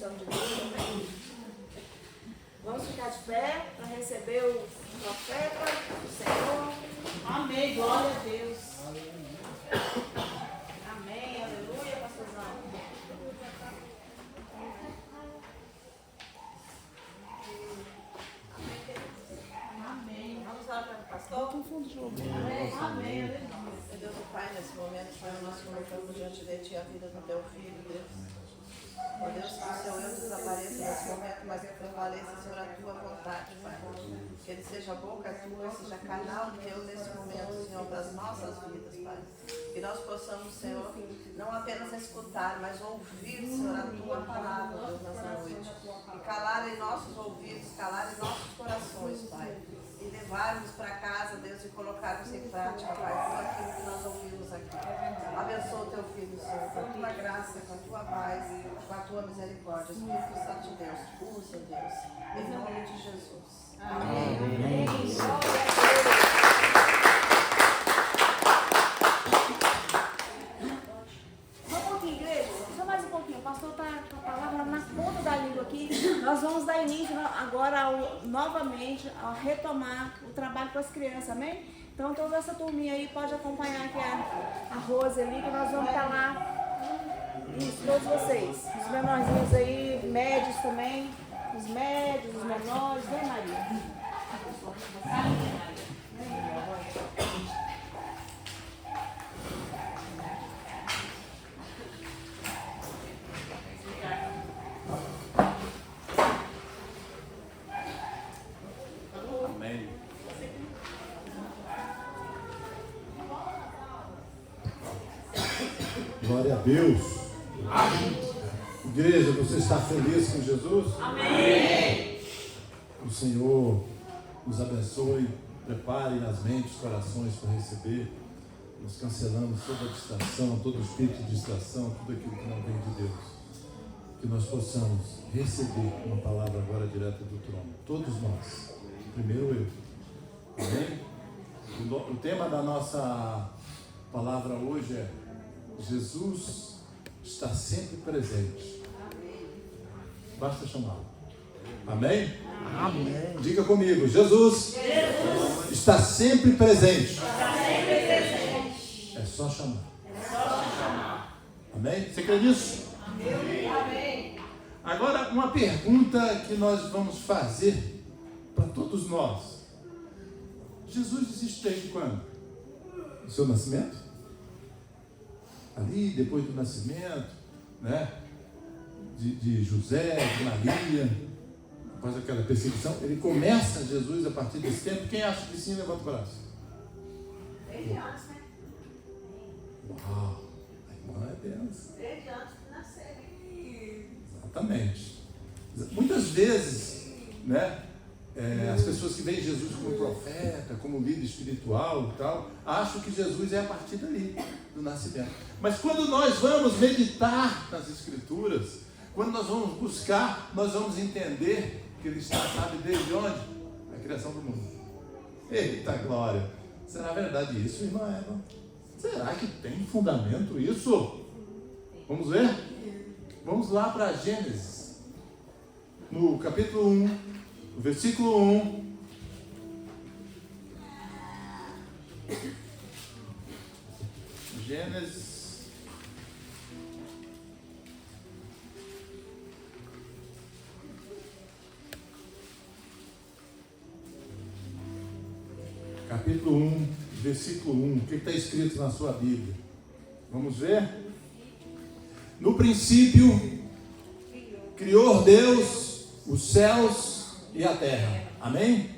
unção de Deus, amém? Vamos ficar de pé para receber o profeta, o Senhor. Amém, glória a Deus. Amém, aleluia, pastorzão. Amém. Vamos lá para o pastor? Amém. Amém. Meu Deus e Pai, nesse momento, Pai, nós colocamos diante de Ti a vida do Teu Filho, Deus. Ó Deus, que o Seu eu desapareça nesse momento, mas que prevaleça, Senhor, a Tua vontade, Pai. Que Ele seja boca Tua, seja canal Teu nesse momento, Senhor, para as nossas vidas, Pai. Que nós possamos, Senhor, não apenas escutar, mas ouvir, Senhor, a Tua palavra, Deus, nessa noite. E calar em nossos ouvidos, calar em nossos corações, Pai. E levarmos para casa, Deus, e colocarmos em prática, Pai, tudo aquilo que nós ouvimos aqui. Abençoa o Teu Filho, Senhor, com a Tua graça, com a Tua paz, com a Tua misericórdia. Espírito Santo de Deus, usa, Deus, em nome de Jesus. Amém. Amém. Só um pouquinho, igreja. Só mais um pouquinho. O pastor está com a palavra na ponta da língua aqui. Nós vamos dar início agora novamente a retomar o trabalho com as crianças, amém? Então toda essa turminha aí pode acompanhar aqui a Rose ali, que nós vamos estar lá. Isso, todos vocês. Os menorzinhos aí, médios também. Os médios, os menores, vem Maria. Amém. Glória a Deus. Igreja, você está feliz com Jesus? Amém. O Senhor nos abençoe, prepare as mentes, corações para receber. Nós cancelamos toda distração, todo espírito de distração, tudo aquilo que não vem de Deus. Que nós possamos receber uma palavra agora direta do trono. Todos nós. Primeiro eu. Amém? O tema da nossa palavra hoje é: Jesus está sempre presente. Basta chamá-lo. Amém? Amém. Diga comigo: Jesus está sempre presente. É só chamar. Amém? Você crê nisso? Amém. Agora, uma pergunta que nós vamos fazer para todos nós: Jesus existe desde quando? Do seu nascimento? Ali, depois do nascimento, né? De José, de Maria, após aquela perseguição, ele começa Jesus a partir desse tempo. Quem acha que sim, levanta o braço. Desde antes, né? Uau, a irmã é benção. Desde antes de nascer. Exatamente. Muitas vezes, né, as pessoas que veem Jesus como profeta, como líder espiritual e tal, acham que Jesus é a partir dali, do nascimento. Mas quando nós vamos meditar nas Escrituras, quando nós vamos buscar, nós vamos entender que Ele está, sabe desde onde? A criação do mundo. Eita glória! Será verdade isso, irmã Eva? Será que tem fundamento isso? Vamos ver? Vamos lá para Gênesis, no capítulo 1, no versículo 1. Gênesis capítulo 1, versículo 1. O que está escrito na sua Bíblia? Vamos ver? No princípio, criou Deus os céus e a terra. Amém?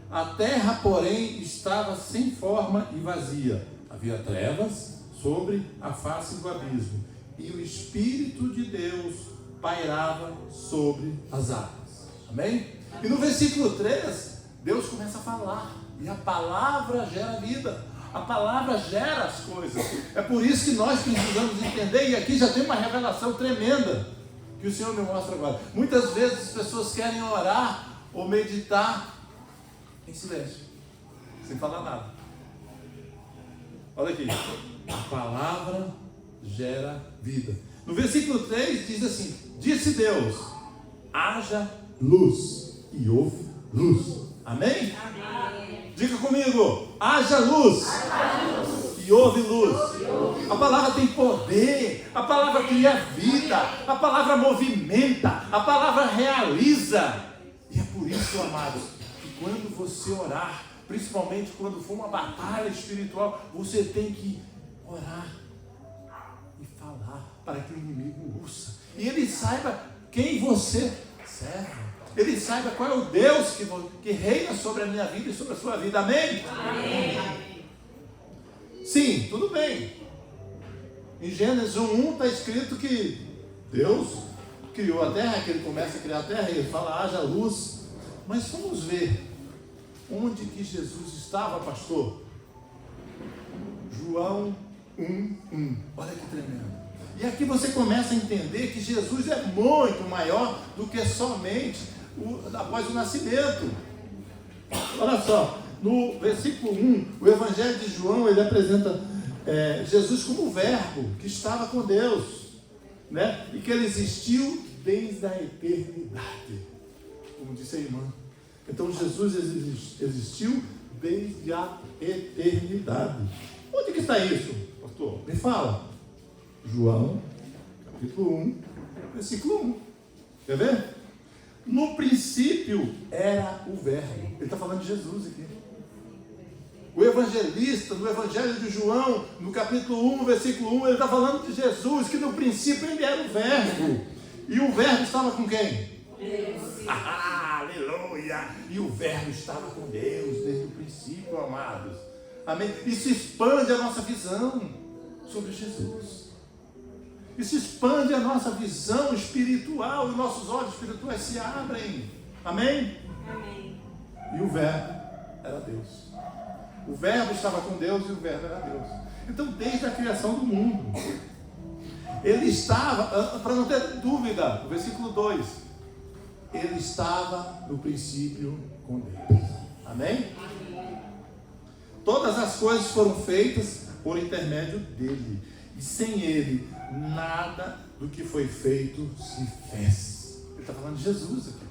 A terra, porém, estava sem forma e vazia. Havia trevas sobre a face do abismo. E o Espírito de Deus pairava sobre as águas. Amém? E no versículo 3, Deus começa a falar. E a palavra gera vida. A palavra gera as coisas. É por isso que nós precisamos entender. E aqui já tem uma revelação tremenda que o Senhor me mostra agora. Muitas vezes as pessoas querem orar ou meditar em silêncio, sem falar nada. Olha aqui. A palavra gera vida. No versículo 3 diz assim: disse Deus, haja luz, e houve luz. Amém? Amém. Diga comigo, haja luz, e houve luz. A palavra tem poder, a palavra cria vida, a palavra movimenta, a palavra realiza. E é por isso, amados, que quando você orar, principalmente quando for uma batalha espiritual, você tem que orar e falar para que o inimigo ouça. E ele saiba quem você serve. Ele saiba qual é o Deus que reina sobre a minha vida e sobre a sua vida. Amém? Amém. Sim, tudo bem. Em Gênesis 1:1 está escrito que Deus criou a terra, que ele começa a criar a terra e ele fala, haja luz. Mas vamos ver onde que Jesus estava, pastor? João 1:1. Olha que tremendo. E aqui você começa a entender que Jesus é muito maior do que somente após o nascimento. Olha só, no versículo 1, o Evangelho de João, ele apresenta Jesus como o verbo que estava com Deus, né? E que ele existiu desde a eternidade, como disse a irmã. Então Jesus existiu desde a eternidade. Onde que está isso, pastor? Me fala. João, capítulo 1, versículo 1. Quer ver? No princípio era o verbo. Ele está falando de Jesus aqui. O evangelista, no Evangelho de João, no capítulo 1, versículo 1, ele está falando de Jesus, que no princípio ele era o verbo. E o verbo estava com quem? Deus. Aleluia! E o verbo estava com Deus desde o princípio, amados. Amém? Isso expande a nossa visão sobre Jesus. Isso expande a nossa visão espiritual, e nossos olhos espirituais se abrem. Amém? Amém. E o verbo era Deus. O verbo estava com Deus e o verbo era Deus. Então, desde a criação do mundo, ele estava, para não ter dúvida, o versículo 2, ele estava no princípio com Deus. Amém? Todas as coisas foram feitas por intermédio dele. E sem ele, nada do que foi feito se fez. Ele está falando de Jesus aqui.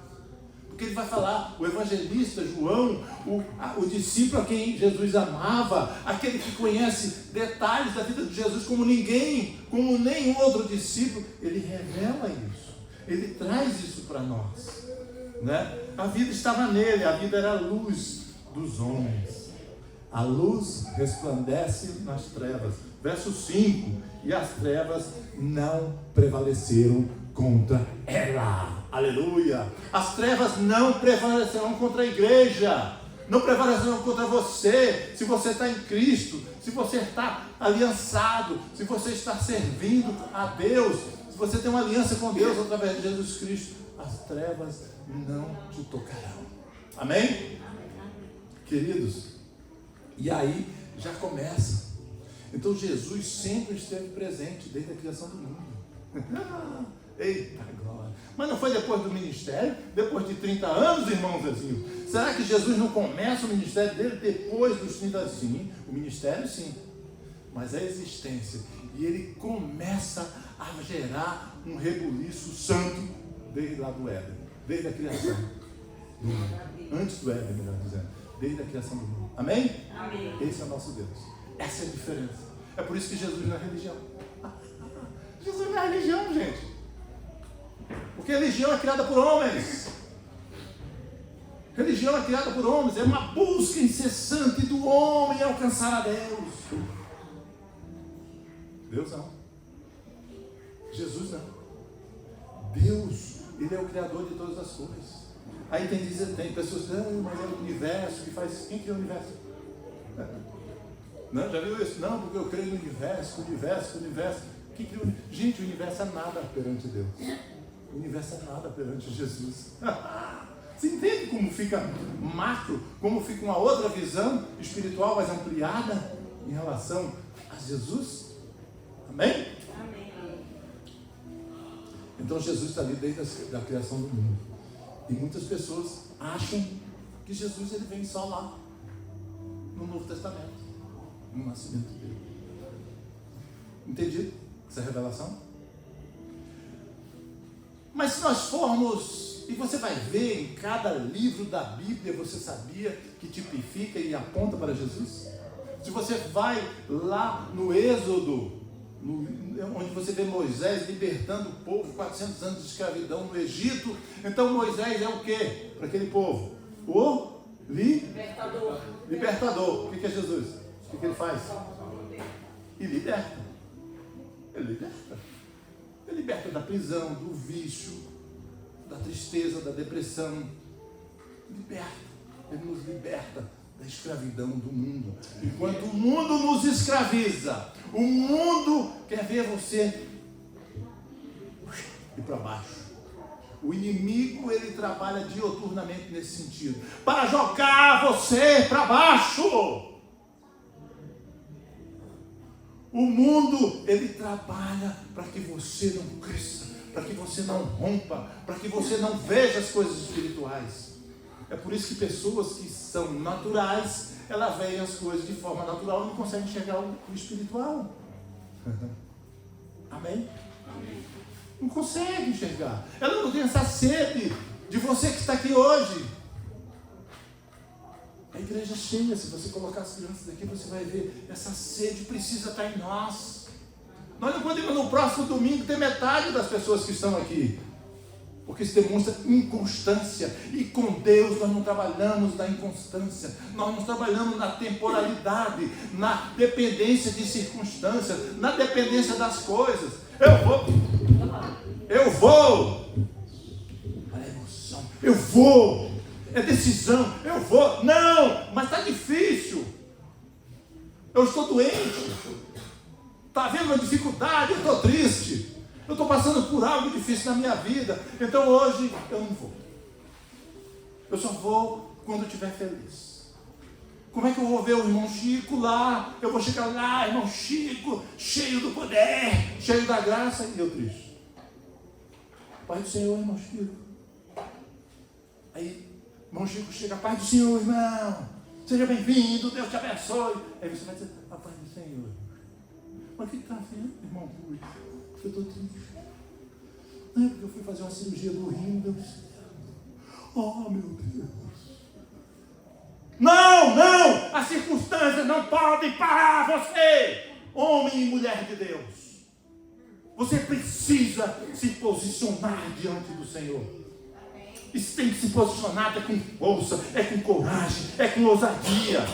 Porque ele vai falar, o evangelista João, o discípulo a quem Jesus amava, aquele que conhece detalhes da vida de Jesus como ninguém, como nenhum outro discípulo, ele revela isso. Ele traz isso para nós. Né? A vida estava nele, a vida era a luz dos homens. A luz resplandece nas trevas. Verso 5, e as trevas não prevaleceram contra ela. Aleluia! As trevas não prevalecerão contra a igreja, não prevalecerão contra você, se você está em Cristo, se você está aliançado, se você está servindo a Deus, se você tem uma aliança com Deus através de Jesus Cristo, as trevas não te tocarão. Amém? Queridos, e aí já começa. Então Jesus sempre esteve presente desde a criação do mundo. Eita glória! Mas não foi depois do ministério? Depois de 30 anos, irmão Zezinho? Será que Jesus não começa o ministério dele depois dos 30 anos? Sim, o ministério sim, mas a existência. E ele começa a gerar um rebuliço santo desde lá do Éden, desde a criação do mundo. Antes do Éden, melhor dizendo, desde a criação do mundo. Amém? Amém. Esse é o nosso Deus. Essa é a diferença. É por isso que Jesus não é religião. Jesus não é religião, gente. Porque religião é criada por homens. Religião é criada por homens. É uma busca incessante do homem alcançar a Deus. Deus não. Jesus não. Deus, Ele é o Criador de todas as coisas. Aí tem pessoas que dizem, mas é o universo que faz. Quem criou o universo? Não, já viu isso? Não, porque eu creio no universo. Quem criou? Gente, o universo é nada perante Deus. O universo é nada perante Jesus. Você entende como fica macro, como fica uma outra visão espiritual mais ampliada em relação a Jesus? Amém? Amém. Então Jesus está ali desde a criação do mundo. E muitas pessoas acham que Jesus ele vem só lá, no Novo Testamento, no nascimento dele. Entendido essa revelação? Mas se nós formos, e você vai ver em cada livro da Bíblia, você sabia que tipifica e aponta para Jesus? Se você vai lá no Êxodo, onde você vê Moisés libertando o povo, 400 anos de escravidão no Egito, então Moisés é o quê para aquele povo? O libertador. O que é Jesus? O que ele faz? Ele liberta. Ele liberta da prisão, do vício, da tristeza, da depressão. Ele nos liberta da escravidão do mundo. Enquanto o mundo nos escraviza, o mundo quer ver você ir para baixo. O inimigo, ele trabalha dioturnamente nesse sentido, para jogar você para baixo. O mundo, ele trabalha para que você não cresça, para que você não rompa, para que você não veja as coisas espirituais. É por isso que pessoas que são naturais, elas veem as coisas de forma natural e não conseguem enxergar o espiritual. Amém? Não consegue enxergar. Ela não tem essa sede de você que está aqui hoje. A igreja é cheia. Se você colocar as crianças aqui, você vai ver. Essa sede precisa estar em nós. Nós não podemos no próximo domingo ter metade das pessoas que estão aqui, porque isso demonstra inconstância. E com Deus nós não trabalhamos na inconstância. Nós não trabalhamos na temporalidade, na dependência de circunstâncias, na dependência das coisas. Eu vou. Olha a emoção. Eu vou. É decisão. Eu vou. Não, mas está difícil. Eu estou doente. Está havendo uma dificuldade. Eu estou triste. Eu estou passando por algo difícil na minha vida. Então hoje eu não vou. Eu só vou quando eu estiver feliz. Como é que eu vou ver o irmão Chico lá? Eu vou chegar lá, irmão Chico, cheio do poder, cheio da graça, e eu triste. Pai do Senhor, irmão Chico. Aí, irmão Chico chega, Pai do Senhor, irmão. Seja bem-vindo, Deus te abençoe. Aí você vai dizer, Pai do Senhor. Mas o que está vendo, irmão Rui? Eu estou triste. Não é porque eu fui fazer uma cirurgia do rim, Deus. Oh, meu Deus. Não! As circunstâncias não podem parar você, homem e mulher de Deus. Você precisa se posicionar diante do Senhor. E tem que se posicionar, é com força, é com coragem, é com ousadia.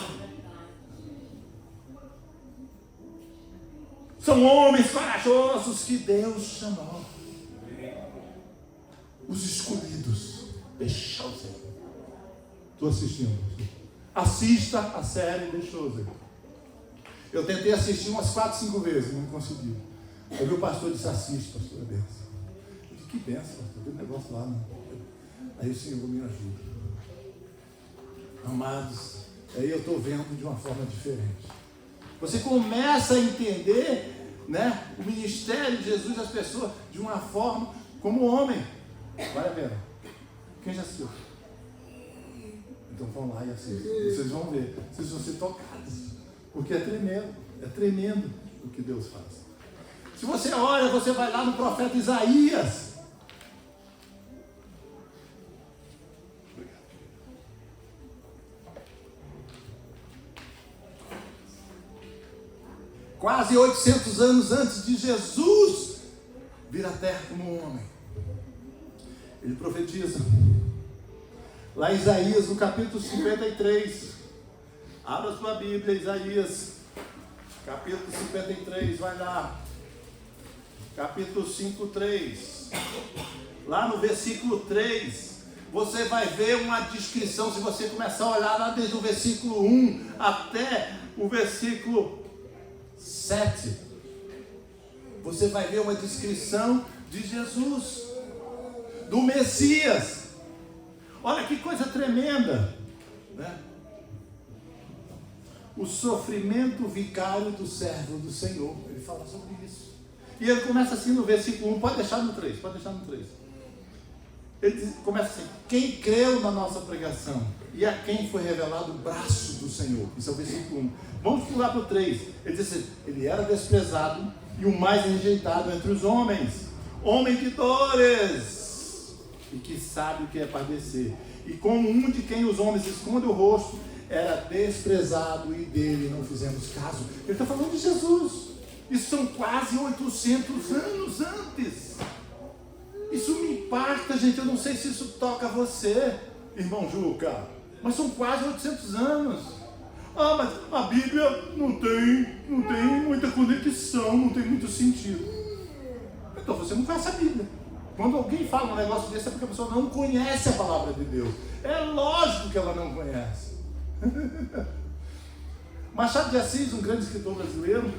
São homens corajosos que Deus chamou. Os escolhidos. Deixa o Senhor. Estou assistindo. Assista a série The Chosen. Eu tentei assistir umas 4, 5 vezes, não consegui. Eu vi o pastor disse, assiste, pastor, é benção. Eu disse, que benção, pastor, aquele negócio lá. Não. Aí o Senhor me ajuda. Amados, aí eu estou vendo de uma forma diferente. Você começa a entender, né, o ministério de Jesus, as pessoas, de uma forma como homem. Vale a pena. Quem já assistiu? Então vão lá e assistam. Vocês vão ver. Vocês vão ser tocados. Porque é tremendo o que Deus faz. Se você olha, você vai lá no profeta Isaías. Quase 800 anos antes de Jesus vir à terra como um homem. Ele profetiza. Lá em Isaías, no capítulo 53. Abra sua Bíblia, Isaías. Capítulo 53, vai lá. Capítulo 5:3. Lá no versículo 3, você vai ver uma descrição. Se você começar a olhar lá desde o versículo 1 até o versículo 7, você vai ver uma descrição de Jesus, do Messias. Olha que coisa tremenda, né? O sofrimento vicário do servo do Senhor. Ele fala sobre isso. E ele começa assim no versículo 1, pode deixar no 3. Ele começa assim: quem creu na nossa pregação e a quem foi revelado o braço do Senhor. Isso é o versículo 1. Vamos pular para o 3. Ele diz assim: ele era desprezado e o mais rejeitado entre os homens, homem de dores. e que sabe o que é padecer. E como um de quem os homens escondem o rosto, era desprezado e dele não fizemos caso. Ele está falando de Jesus. Isso são quase 800 anos antes. Isso me impacta, gente. Eu não sei se isso toca você, irmão Juca, mas são quase 800 anos. Ah, mas a Bíblia não tem muita conexão, não tem muito sentido. Então você não conhece a Bíblia. Quando alguém fala um negócio desse é porque a pessoa não conhece a palavra de Deus. É lógico que ela não conhece. Machado de Assis, um grande escritor brasileiro,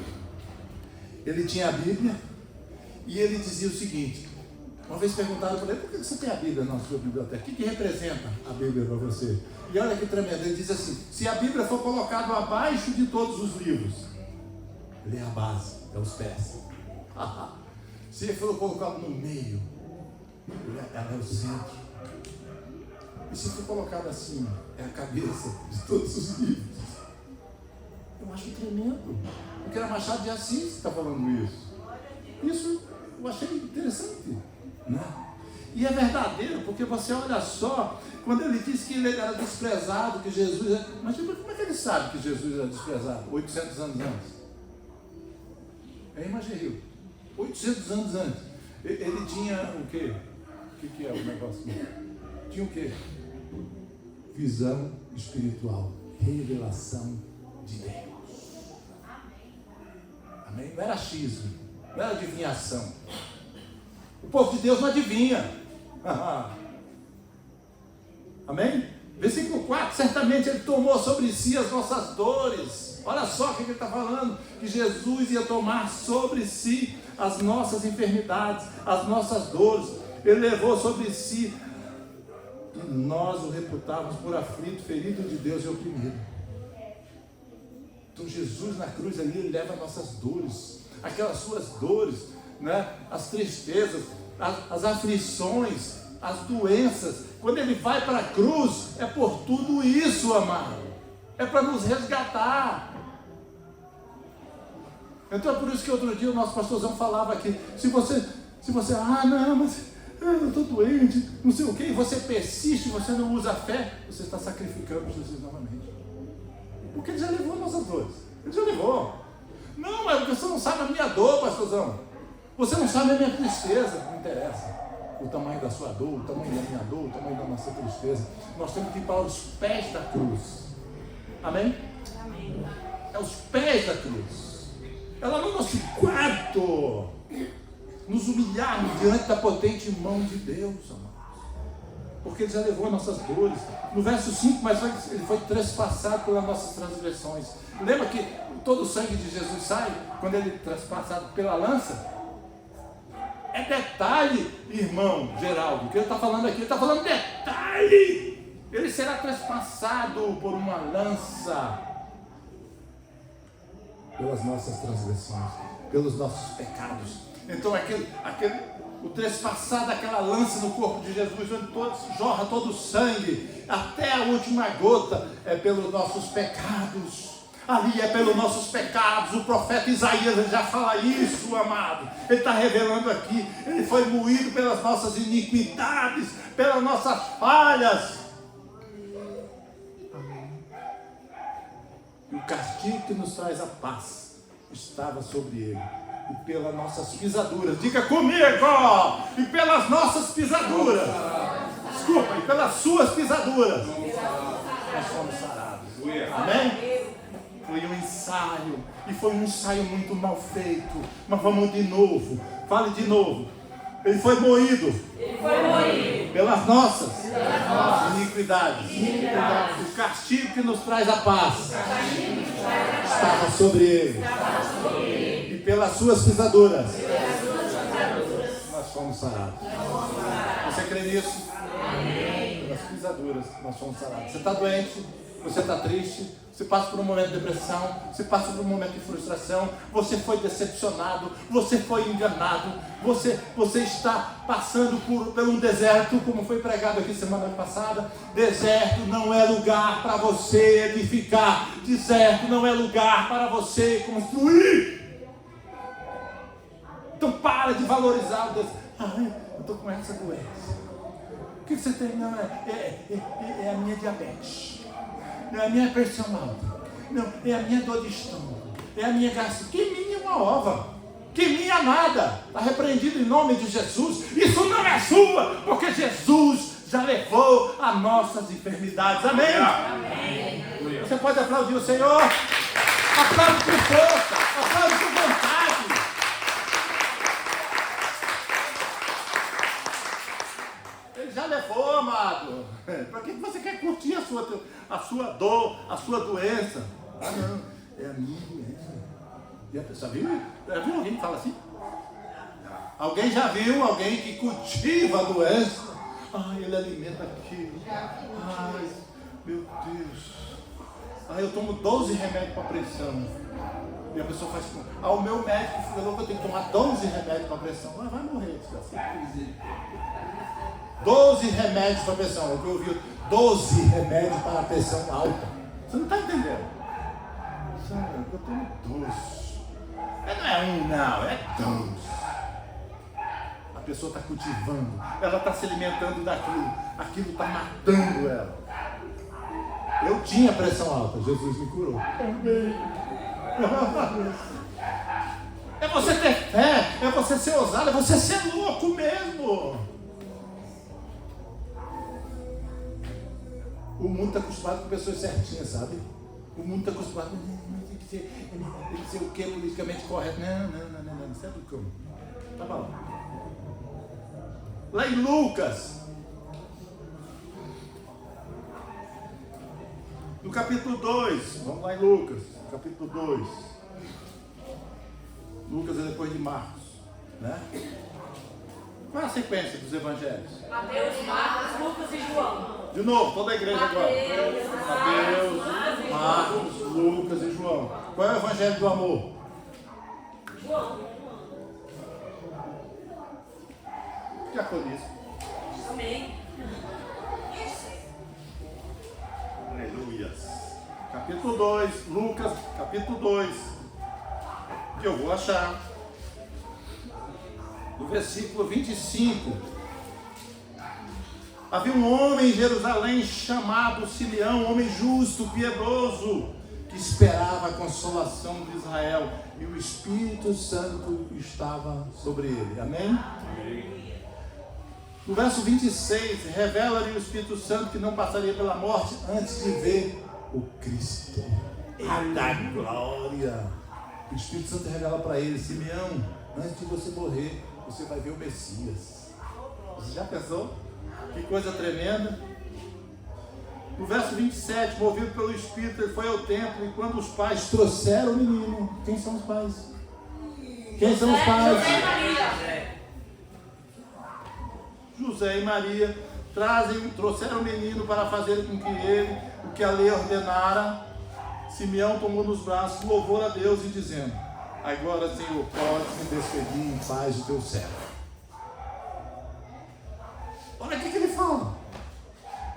ele tinha a Bíblia e ele dizia o seguinte. Uma vez perguntaram para ele: por que você tem a Bíblia na sua biblioteca? O que representa a Bíblia para você? E olha que tremendo, ele diz assim: se a Bíblia for colocada abaixo de todos os livros, ele é a base, é os pés. Se ele for colocado no meio, ela é o centro. E se for colocado acima, é a cabeça de todos os livros. Eu acho tremendo, porque era Machado de Assis que está falando isso. Isso eu achei interessante, né? E é verdadeiro, porque você olha só, quando ele diz que ele era desprezado, que Jesus... Mas como é que ele sabe que Jesus era desprezado 800 anos antes? É Imagerio. 800 anos antes. Ele tinha o quê? O que é o negócio? Tinha o quê? Visão espiritual. Revelação de Deus. Amém? Não era achismo. Não era adivinhação. O povo de Deus não adivinha. Amém? Versículo 4. Certamente Ele tomou sobre si as nossas dores. Olha só o que Ele está falando. Que Jesus ia tomar sobre si as nossas enfermidades, as nossas dores. Ele levou sobre si. E nós o reputávamos por aflito, ferido de Deus e oprimido. Então Jesus na cruz ali, Ele leva nossas dores. Aquelas suas dores, né? As tristezas, as aflições, as doenças. Quando Ele vai para a cruz, é por tudo isso, amado. É para nos resgatar. Então é por isso que outro dia o nosso pastorzão falava aqui, se você, não, mas eu estou doente, não sei o que, e você persiste, você não usa a fé, você está sacrificando Jesus novamente. Porque Ele já levou nossas dores. Ele já levou. Não, mas você não sabe a minha dor, pastorzão. Você não sabe a minha tristeza. Não interessa o tamanho da sua dor, o tamanho da minha dor, o tamanho da nossa tristeza. Nós temos que ir para os pés da cruz. Amém? Amém. É os pés da cruz. É lá no nosso quarto. Nos humilharmos diante da potente mão de Deus, amados. Porque Ele já levou nossas dores. No verso 5, mas Ele foi trespassado pelas nossas transgressões. Lembra que todo o sangue de Jesus sai quando Ele é trespassado pela lança? É detalhe, irmão Geraldo, que Ele está falando aqui. Ele está falando detalhe. Ele será trespassado por uma lança. Pelas nossas transgressões, pelos nossos pecados. Então o trespassar daquela lança no corpo de Jesus, onde jorra todo o sangue, até a última gota, é pelos nossos pecados. Ali é pelos nossos pecados. O profeta Isaías já fala isso, amado. Ele está revelando aqui. Ele foi moído pelas nossas iniquidades, pelas nossas falhas. E o castigo que nos traz a paz estava sobre Ele. E pelas nossas pisaduras, diga comigo, e pelas nossas pisaduras, desculpa, e pelas suas pisaduras, nós fomos sarados. Amém? Foi um ensaio, e foi um ensaio muito mal feito, mas vamos de novo, fale de novo. Ele foi moído pelas nossas iniquidades. O castigo que nos traz a paz estava sobre Ele. E pelas suas pisaduras nós fomos sarados. Você crê nisso? Pelas pisaduras nós fomos sarados. Você está doente? Você está triste? Você passa por um momento de depressão? Você passa por um momento de frustração? Você foi decepcionado? Você foi enganado? Você está passando por um deserto, como foi pregado aqui semana passada? Deserto não é lugar para você edificar. Deserto não é lugar para você construir. Então para de valorizar o deserto. Ai, eu estou com essa doença. que você tem? Não, é a minha diabetes. Não, é a minha pressão alta. Não, é a minha dor de estômago. É a minha gastrite. Que minha é uma ova. Que minha nada. Está repreendido em nome de Jesus. Isso não é sua, porque Jesus já levou as nossas enfermidades. Amém? Amém. Você pode aplaudir o Senhor. Aplaude com força. Aplaude com vontade. Ele já levou, amado. Para que você quer curtir a sua dor, a sua doença? Ah, não. É a minha doença. E a pessoa viu? Já viu alguém que fala assim? Alguém já viu alguém que cultiva a doença? Ai, ele alimenta aquilo. Ai, meu Deus. Ai, eu tomo 12 remédios para pressão. E a pessoa faz assim. Ah, o meu médico falou que eu tenho que tomar 12 remédios para pressão. Mas vai morrer, assim. 12 remédios para pressão. É o que eu ouvi. 12 remédios para a pressão alta. Você não está entendendo? Sabe, eu tomo 12. Não é um, não, é 12. A pessoa está cultivando, ela está se alimentando daquilo, aquilo está matando ela. Eu tinha pressão alta, Jesus me curou. Amém. É você ter fé, é você ser ousado, é você ser louco mesmo. O mundo está acostumado com pessoas certinhas, sabe? O mundo está acostumado, tem que ser o que politicamente correto. Não, isso é do como. Tá bom. Lá em Lucas, no capítulo 2, vamos lá em Lucas, capítulo 2. Lucas é depois de Marcos, né? Qual é a sequência dos evangelhos? Mateus, Marcos, Lucas e João. De novo, toda a igreja agora. Mateus, Marcos, Lucas e João. Qual é o evangelho do amor? João. Já conheço. Amém. Aleluia. Capítulo 2, Lucas, capítulo 2. Que eu vou achar. No versículo 25. Havia um homem em Jerusalém chamado Simeão, um homem justo, piedoso, que esperava a consolação de Israel, e o Espírito Santo estava sobre ele. Amém? No verso 26, revela-lhe o Espírito Santo que não passaria pela morte antes de ver o Cristo. Eita glória! O Espírito Santo revela para ele: Simeão, antes de você morrer, você vai ver o Messias. Você já pensou? Que coisa tremenda. No verso 27, movido pelo Espírito, ele foi ao templo, e quando os pais trouxeram o menino, quem são os pais? Quem são os pais? José e Maria trouxeram o menino para fazer com que ele, o que a lei ordenara. Simeão tomou nos braços, louvou a Deus e dizendo: agora, Senhor, pode me despedir em paz do teu servo. Olha o que ele fala.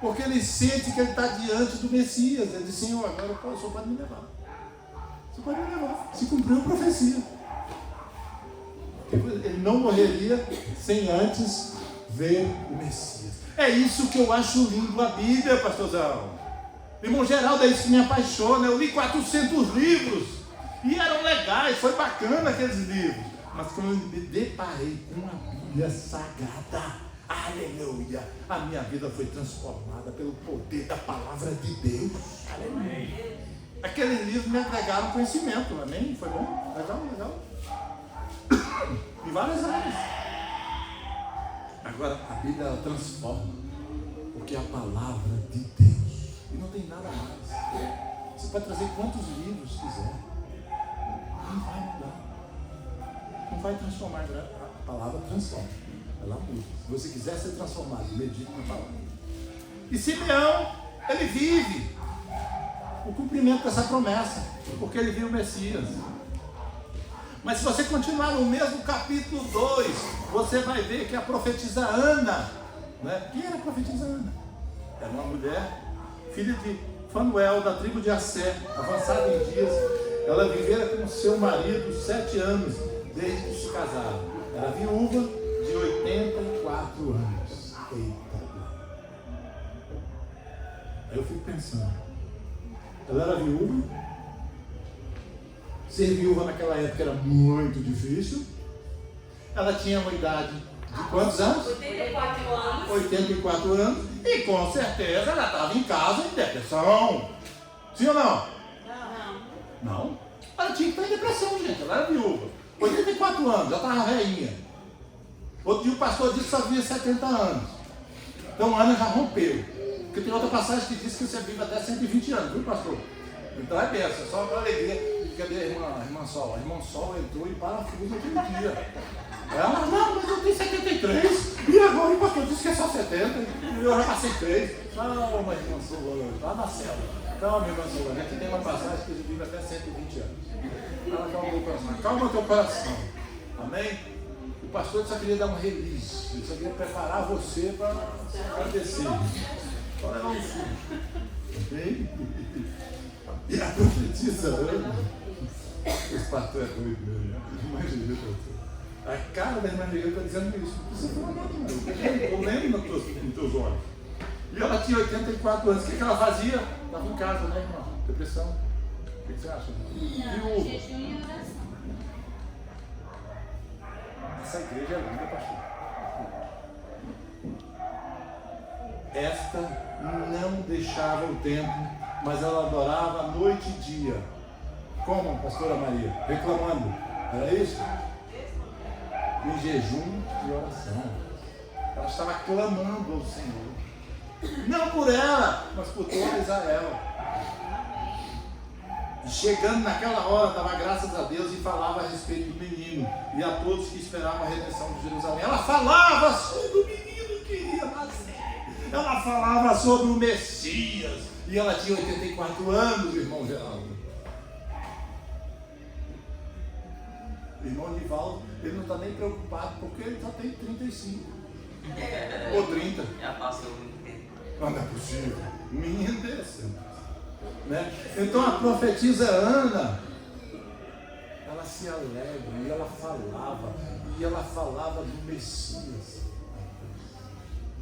Porque ele sente que ele está diante do Messias. Ele diz: Senhor, agora o Senhor pode me levar. O Senhor pode me levar. Se cumpriu a profecia. Ele não morreria sem antes ver o Messias. É isso que eu acho lindo a Bíblia, pastorzão. Irmão Geraldo, é isso que me apaixona. Eu li 400 livros e eram legais, foi bacana aqueles livros. Mas quando eu me deparei com a Bíblia Sagrada, aleluia, a minha vida foi transformada pelo poder da palavra de Deus. Aleluia. Aqueles livros me agregaram conhecimento, amém? Foi bom? Legal. Em várias áreas. Agora a Bíblia ela transforma, porque é a palavra de Deus. E não tem nada mais. Você pode trazer quantos livros quiser. Não vai mudar. Não vai transformar. A palavra transforma. Ela muda. Se você quiser ser transformado, medite na palavra. E Simeão, ele vive o cumprimento dessa promessa, porque ele viu o Messias. Mas se você continuar no mesmo capítulo 2, você vai ver que a profetisa Ana, né? Quem era a profetisa Ana? Era uma mulher, filha de Fanuel, da tribo de Assé, avançada em dias. Ela vivera com seu marido 7 anos, desde que se casaram. Era viúva de 84 anos. Eita. Aí eu fico pensando, ela era viúva, ser viúva naquela época era muito difícil, ela tinha uma idade de quantos anos? 84 anos. 84 anos, e com certeza ela estava em casa em depressão. Sim ou não? Não. Ela tinha que estar em depressão, gente, ela era viúva. 84 anos, já estava velhinha. Outro dia o pastor disse que só vivia 70 anos. Então Ana já rompeu. Porque tem outra passagem que diz que você vive até 120 anos, viu, pastor? Então é benção, só para alegria. Cadê a irmã Sol? A irmã Sol entrou em parafuso aquele dia. Ela, não, mas eu tenho 73. E agora o pastor disse que é só 70. E eu já passei 3. Calma, irmã Sol, lá na cela. Calma, irmã Sol, aqui tem uma passagem que ele vive até 120 anos. Ela calma o coração. Calma o teu coração. Amém? O pastor só queria dar um release. Ele só queria preparar você para agradecer. Só levar um filho. Amém? E a profetisa Ana, esse pastor é doido mesmo, imagina, a cara da irmã Negra está dizendo isso, não precisa falar nada, não. Eu lembro nos teus olhos. E ela tinha 84 anos, o que ela fazia? Estava em casa, né, irmão? Depressão. O que você acha? Não, jejum e oração. Essa igreja é linda, pastor. Esta não deixava o templo, mas ela adorava noite e dia. Como, pastora Maria? Reclamando. Era isso? Em jejum e oração. Ela estava clamando ao Senhor. Não por ela, mas por todo Israel. E chegando naquela hora, dava graças a Deus e falava a respeito do menino e a todos que esperavam a redenção de Jerusalém. Ela falava sobre o menino que ia nascer. Ela falava sobre o Messias. E ela tinha 84 anos, irmão Geraldo. O irmão Nivaldo, ele não está nem preocupado, porque ele só tem 35. Ou 30. Já passou muito tempo. Não é possível. Um menino desse. Né? Então a profetisa Ana, ela se alegra, e ela falava do Messias.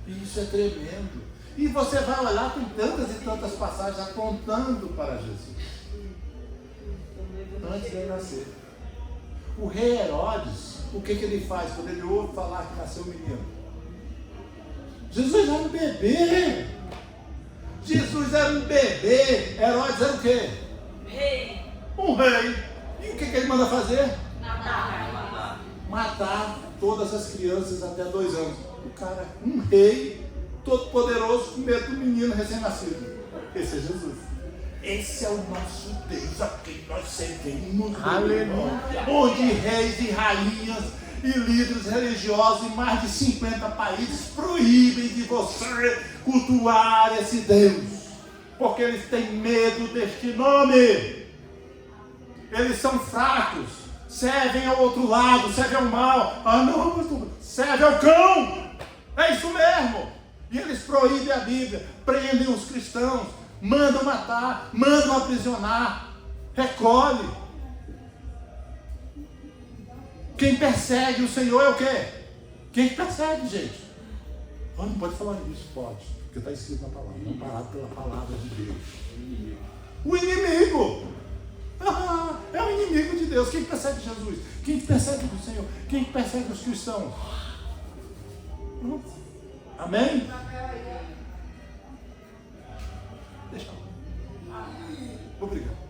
E isso é tremendo. E você vai olhar com tantas e tantas passagens apontando para Jesus. Antes de ele nascer. O rei Herodes, o que ele faz quando ele ouve falar que nasceu um menino? Jesus era um bebê. Jesus era um bebê. Herodes era o quê? Rei. Um rei. E o que ele manda fazer? Matar. Matar todas as crianças até 2 anos. O cara, um rei todo poderoso, com medo do menino recém-nascido. Esse é Jesus. Esse é o nosso Deus a quem nós servimos. Aleluia. Onde reis e rainhas e líderes religiosos em mais de 50 países proíbem de você cultuar esse Deus, porque eles têm medo deste nome. Eles são fracos, servem ao outro lado, servem ao mal. Ah não, pastor, serve ao cão. É isso mesmo. E eles proíbem a Bíblia, prendem os cristãos, mandam matar, mandam aprisionar, recolhe. Quem persegue o Senhor é o quê? Quem persegue, gente? Oh, não pode falar isso, pode, porque está escrito na palavra, não parado pela palavra de Deus. O inimigo. É o inimigo de Deus. Quem persegue Jesus? Quem persegue o Senhor? Quem persegue os cristãos? Amém? Deixa eu. Obrigado.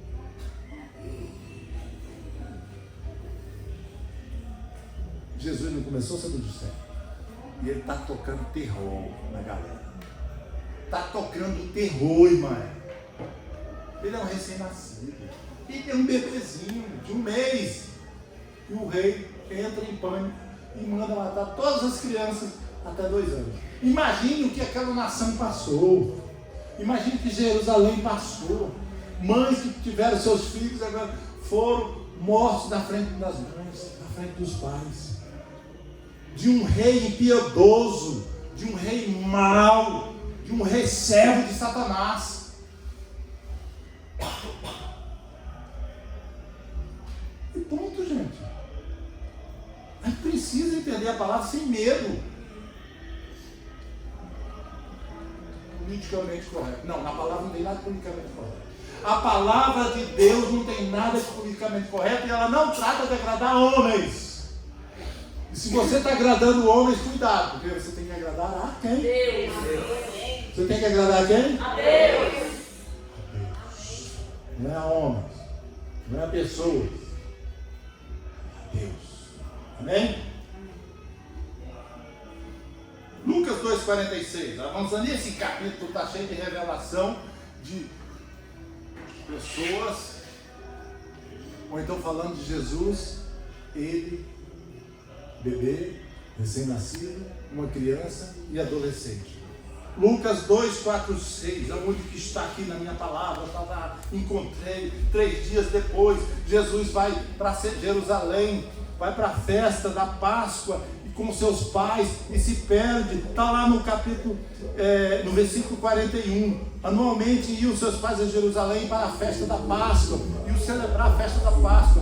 Jesus não começou sendo do céu. E ele está tocando terror na galera. Está tocando terror, irmão. Ele é um recém-nascido. Ele é um bebezinho de 1 mês. E o rei entra em pânico e manda matar todas as crianças até 2 anos. Imagine o que aquela nação passou. Imagine que Jerusalém passou. Mães que tiveram seus filhos agora foram mortos na frente das mães, na frente dos pais. De um rei impiedoso, de um rei mau, de um rei servo de Satanás. E ponto, gente. A gente precisa entender a palavra sem medo. politicamente correto. Não, na palavra não tem nada de politicamente correto. A palavra de Deus não tem nada de politicamente correto e ela não trata de agradar homens. E se você está agradando homens, cuidado, porque você tem que agradar a quem? Deus. Você tem que agradar a quem? A Deus. Não é a homens, não é a pessoas. A Deus. Amém? Lucas 2,46. Avançando nesse capítulo, está cheio de revelação de pessoas, ou então falando de Jesus, ele, bebê, recém-nascido, uma criança e adolescente. Lucas 2, 4, 6, aonde que está aqui na minha palavra, encontrei 3 dias depois, Jesus vai para Jerusalém, vai para a festa da Páscoa, com seus pais e se perde. Está lá no capítulo, no versículo 41. Anualmente iam seus pais a Jerusalém para a festa da Páscoa, iam celebrar a festa da Páscoa.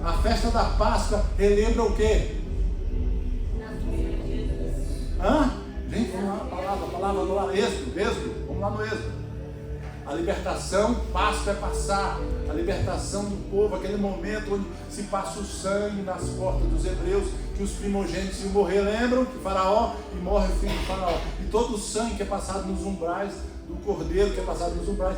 A festa da Páscoa relembra o quê? Gente, vamos lá, palavra, Êxodo, vamos lá no Êxodo. A libertação, Páscoa é passar, a libertação do povo, aquele momento onde se passa o sangue nas portas dos hebreus, que os primogênitos iam morrer, lembram? Que Faraó, e morre o filho de Faraó. E todo o sangue que é passado nos umbrais, do cordeiro que é passado nos umbrais,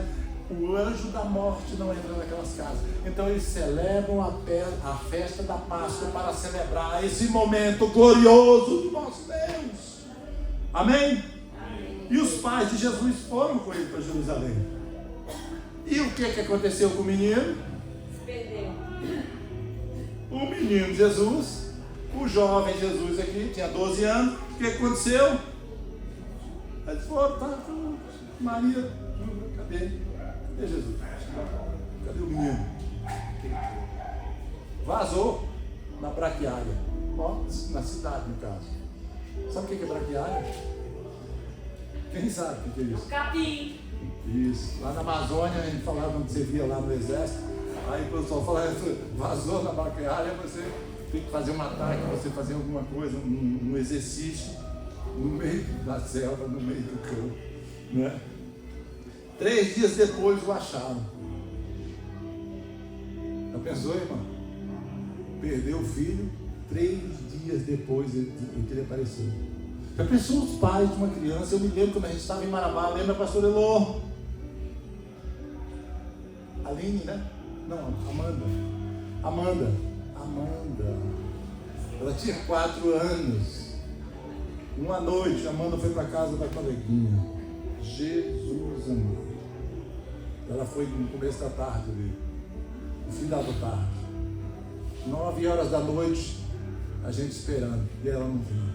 o anjo da morte não entra naquelas casas. Então eles celebram a festa da Páscoa para celebrar esse momento glorioso do nosso Deus. Amém? E os pais de Jesus foram com ele para Jerusalém. E o que aconteceu com o menino? Se perdeu. O menino Jesus, o jovem Jesus aqui, tinha 12 anos. O que aconteceu? Eles foram, Maria, cadê Jesus? Cadê o menino? Vazou na braquiária. Na cidade, no caso. Sabe o que é braquiária? Quem sabe o que é isso? Capim. Isso. Lá na Amazônia, a gente falava quando você via lá no exército. Aí o pessoal falava, vazou na braquiária, você tem que fazer um ataque, você fazer alguma coisa, um exercício no meio da selva, no meio do campo. Né? 3 dias depois o acharam. Já pensou, irmão? Perdeu o filho, 3 dias depois ele apareceu. Já pensou os pais de uma criança? Eu me lembro quando a gente estava em Marabá, lembra, pastor Elô? Aline, né? Não, Amanda. Ela tinha 4 anos. Uma noite, Amanda foi para casa da coleguinha. Jesus amado. Ela foi no começo da tarde ali, no final da tarde. 9 horas da noite, a gente esperando, e ela não vinha.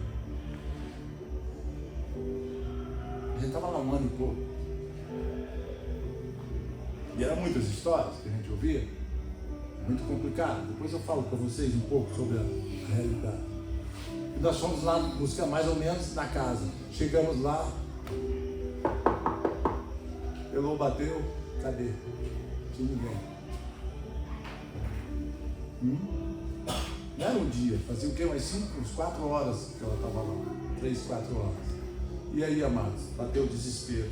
A gente estava lá 1 ano e pouco. E eram muitas histórias que a gente ouvia. Muito complicado. Depois eu falo para vocês um pouco sobre a realidade. E nós fomos lá buscar mais ou menos na casa. Chegamos lá. Elô bateu. Cadê? Tinha ninguém. Não era um dia. Fazia o quê? Uns 4 horas que ela estava lá. 3, 4 horas. E aí, amados, bateu o desespero.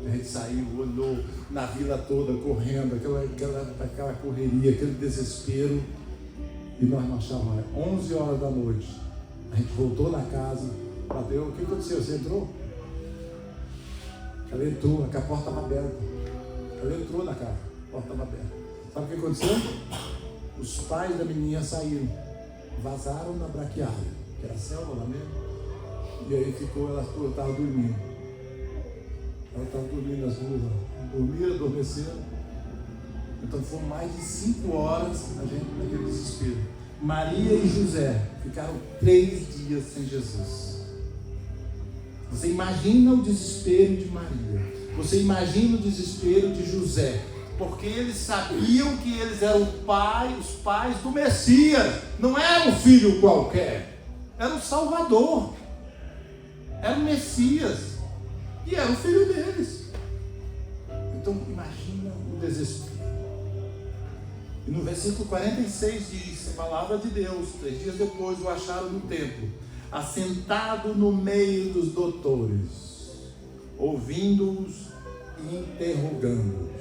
A gente saiu, olhou na vila toda, correndo, aquela correria, aquele desespero. E nós não achávamos mais. 11 horas da noite, a gente voltou na casa, bateu. O que aconteceu? Você entrou? Ela entrou, a porta estava aberta. Ela entrou na casa, a porta estava aberta. Sabe o que aconteceu? Os pais da menina saíram, vazaram na braquiária, que era a selva lá mesmo. E aí ficou, ela estava dormindo. Ela estava dormindo nas ruas, dormiram, adormeceram. Então foram mais de 5 horas a gente naquele desespero. Maria e José ficaram 3 dias sem Jesus. Você imagina o desespero de Maria. Você imagina o desespero de José. Porque eles sabiam que eles eram os pais do Messias. Não era um filho qualquer. Era o Salvador. Era o Messias. E era o filho deles. Então imagina o desespero. E no versículo 46 diz, palavra de Deus, 3 dias depois o acharam no templo, assentado no meio dos doutores, ouvindo-os e interrogando-os.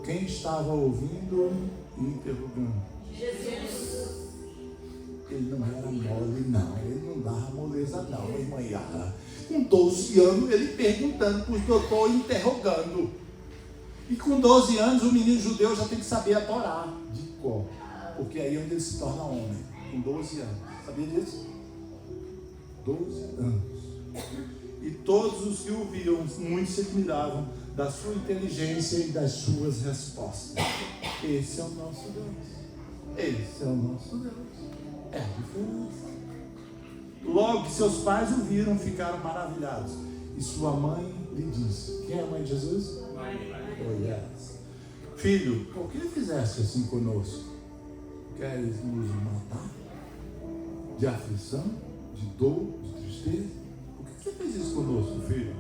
Quem estava ouvindo e interrogando? Jesus. Ele não era mole, não. Ele não dava moleza, não, irmã Yara. Com 12 anos, ele perguntando para os doutores, interrogando. E com 12 anos, o menino judeu já tem que saber a Torá de cor. Porque aí é onde ele se torna homem. Com 12 anos. Sabia disso? 12 anos. E todos os que o viam, muitos se admiravam da sua inteligência e das suas respostas. Esse é o nosso Deus. Esse é o nosso Deus. É a diferença. Logo que seus pais o viram, ficaram maravilhados. E sua mãe lhe disse: quem é a mãe de Jesus? Oh, yes. Filho, por que fizeste assim conosco? Queres nos matar? De aflição? De dor? De tristeza? Por que você fez isso conosco, filho?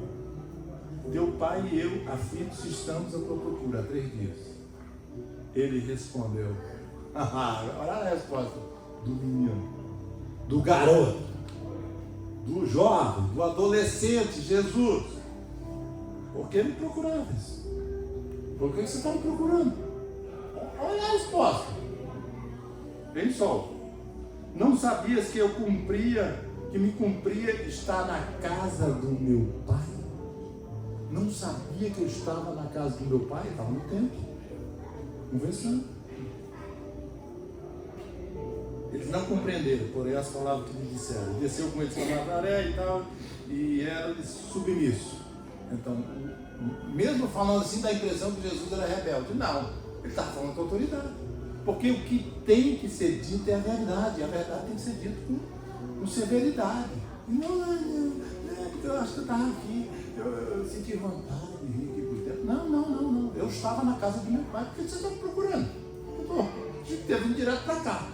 Teu pai e eu, aflitos, estamos à tua procura há 3 dias. Ele respondeu. Olha a resposta do menino, do garoto, do jovem, do adolescente, Jesus. Por que me procuraves? Por que você está me procurando? Olha a resposta. Bem só. Não sabias que me cumpria estar na casa do meu pai? Não sabia que eu estava na casa do meu pai? Estava no templo, conversando. Eles não compreenderam, porém, as palavras que lhe disseram. Desceu com eles para Nazaré e tal, e era submisso. Então, mesmo falando assim, dá a impressão que Jesus era rebelde. Não, ele estava falando com autoridade. Porque o que tem que ser dito é a verdade. A verdade tem que ser dito com severidade. Não, porque eu acho que eu estava aqui, eu senti vontade de vir aqui por dentro. Não. Eu estava na casa do meu pai. Por que você está me procurando? A gente teve vindo direto para cá.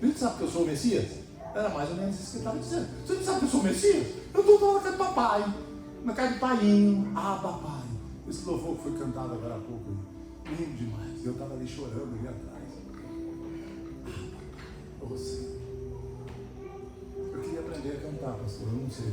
Você sabe que eu sou o Messias? Era mais ou menos isso que ele estava dizendo. Você não sabe que eu sou o Messias? Eu estou na casa do papai, na casa de paiinho. Ah, papai. Esse louvor que foi cantado agora há pouco, lindo demais. Eu estava ali chorando ali atrás. Você. Eu queria aprender a cantar, pastor, eu não sei.